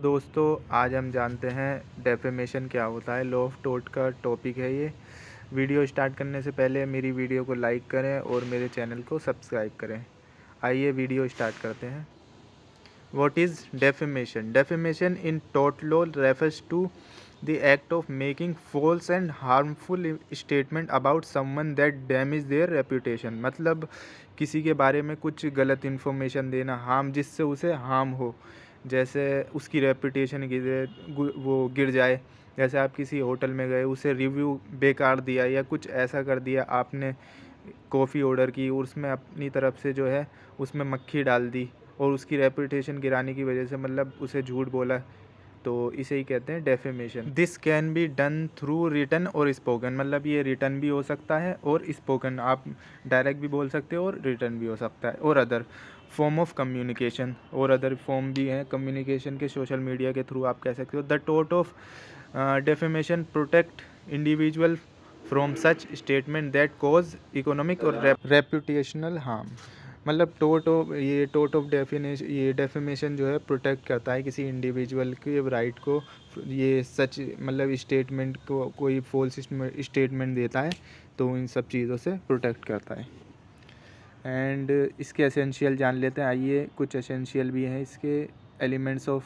दोस्तों, आज हम जानते हैं डेफेमेशन क्या होता है। लॉ ऑफ टोर्ट का टॉपिक है ये। वीडियो स्टार्ट करने से पहले मेरी वीडियो को लाइक करें और मेरे चैनल को सब्सक्राइब करें। आइए वीडियो स्टार्ट करते हैं। What is defamation? Defamation in tort law refers to the act of making false and harmful statement about someone that damage their reputation। मतलब किसी के बारे में कुछ गलत इन्फॉर्मेशन देना जिससे उसे हार्म हो, जैसे उसकी रेपुटेशन वो गिर जाए। जैसे आप किसी होटल में गए, उसे रिव्यू बेकार दिया या कुछ ऐसा कर दिया, आपने कॉफ़ी ऑर्डर की और उसमें अपनी तरफ से जो है उसमें मक्खी डाल दी और उसकी रेपुटेशन गिराने की वजह से मतलब उसे झूठ बोला, तो इसे ही कहते हैं defamation. This can be done through written और स्पोकन। मतलब ये रिटन भी हो सकता है और स्पोकन, आप डायरेक्ट भी बोल सकते हो और रिटन भी हो सकता है। और अदर फॉर्म ऑफ कम्युनिकेशन, और अदर फॉर्म भी हैं कम्युनिकेशन के, सोशल मीडिया के थ्रू आप कह सकते हो। The tort of defamation protect individual from such statement that cause economic और रेपुटेशनल हार्म। मतलब टोर्ट ऑफ डेफेमेशन जो है प्रोटेक्ट करता है किसी इंडिविजुअल के राइट को। ये सच मतलब स्टेटमेंट को, कोई फॉल्स स्टेटमेंट देता है तो इन सब चीज़ों से प्रोटेक्ट करता है। एंड इसके एसेंशियल जान लेते हैं। आइए, कुछ एसेंशियल भी हैं इसके elements of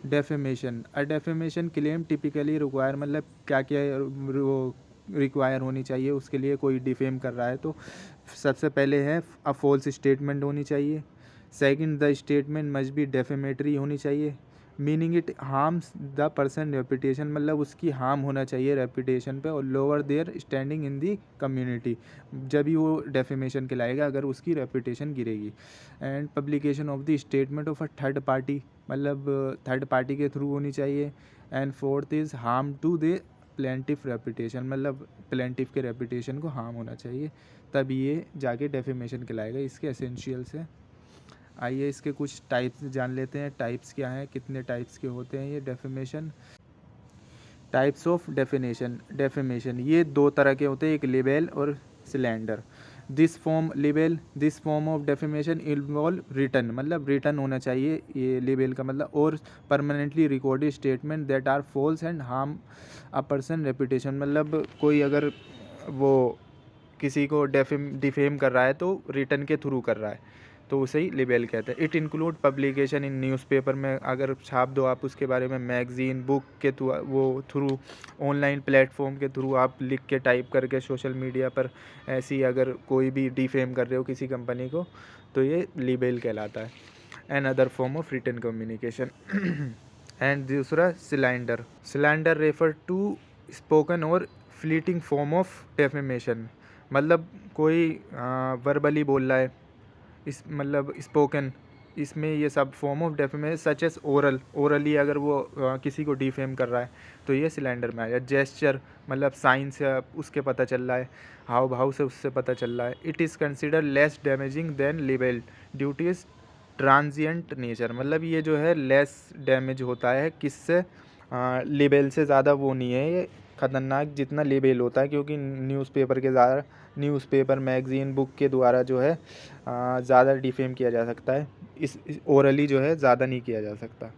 defamation. A defamation claim typically require, मतलब क्या क्या वो रिक्वायर होनी चाहिए उसके लिए, कोई डिफेम कर रहा है तो सबसे पहले है अ फॉल्स स्टेटमेंट होनी चाहिए। Second, the statement must be defamatory होनी चाहिए, meaning it harms the person reputation, मतलब उसकी हार्म होना चाहिए रेपुटेशन पे, और lower their standing in the community, जब ही वो डेफेमेशन कहलाएगा अगर उसकी रेपुटेशन गिरेगी। And publication of the statement of a third party, मतलब थर्ड पार्टी के थ्रू होनी चाहिए। And fourth is harm to the plaintiff reputation, मतलब प्लेंटिफ के रेपुटेशन को हार्म होना चाहिए, तब ये जाके डेफेमेशन कहलाएगा। इसके एसेंशियल्स हैं। आइए इसके कुछ टाइप्स जान लेते हैं। टाइप्स क्या हैं, कितने टाइप्स के होते हैं ये डेफेमेशन। टाइप्स ऑफ डेफेमेशन ये दो तरह के होते हैं, एक लिबेल और slander. This form of defamation involve written, मतलब रिटन होना चाहिए ये लिबेल का मतलब, और permanently recorded statement that are false and harm a person reputation. मतलब कोई अगर वो किसी को डिफेम कर रहा है तो रिटन के थ्रू कर रहा है, तो उसे ही लिबेल कहते हैं। It include publication in newspaper में, अगर छाप दो आप उसके बारे में, मैगजीन, बुक के थ्रू ऑनलाइन प्लेटफॉर्म के थ्रू आप लिख के टाइप करके सोशल मीडिया पर ऐसी अगर कोई भी डिफेम कर रहे हो किसी कंपनी को, तो ये लिबेल कहलाता है। And other form of written communication. And दूसरा सिलेंडर रेफर टू स्पोकन और फ्लीटिंग फॉर्म ऑफ डेफेमेशन। मतलब कोई वर्बली बोल रहा है, इस मतलब स्पोकन, इसमें ये सब form of defamation such as orally अगर वो किसी को डिफेम कर रहा है तो ये सिलेंडर में आएगा। जेस्चर, मतलब साइन से उसके पता चल रहा है, हाव भाव से उससे पता चल रहा है। It is consider less damaging than libel due to is transient nature, मतलब ये जो है लेस डैमेज होता है किससे, लिबेल से ज़्यादा वो नहीं है ये ख़तरनाक जितना लिबेल होता है, क्योंकि न्यूज़पेपर मैगज़ीन बुक के द्वारा जो है ज़्यादा डिफेम किया जा सकता है, इस ओरली जो है ज़्यादा नहीं किया जा सकता।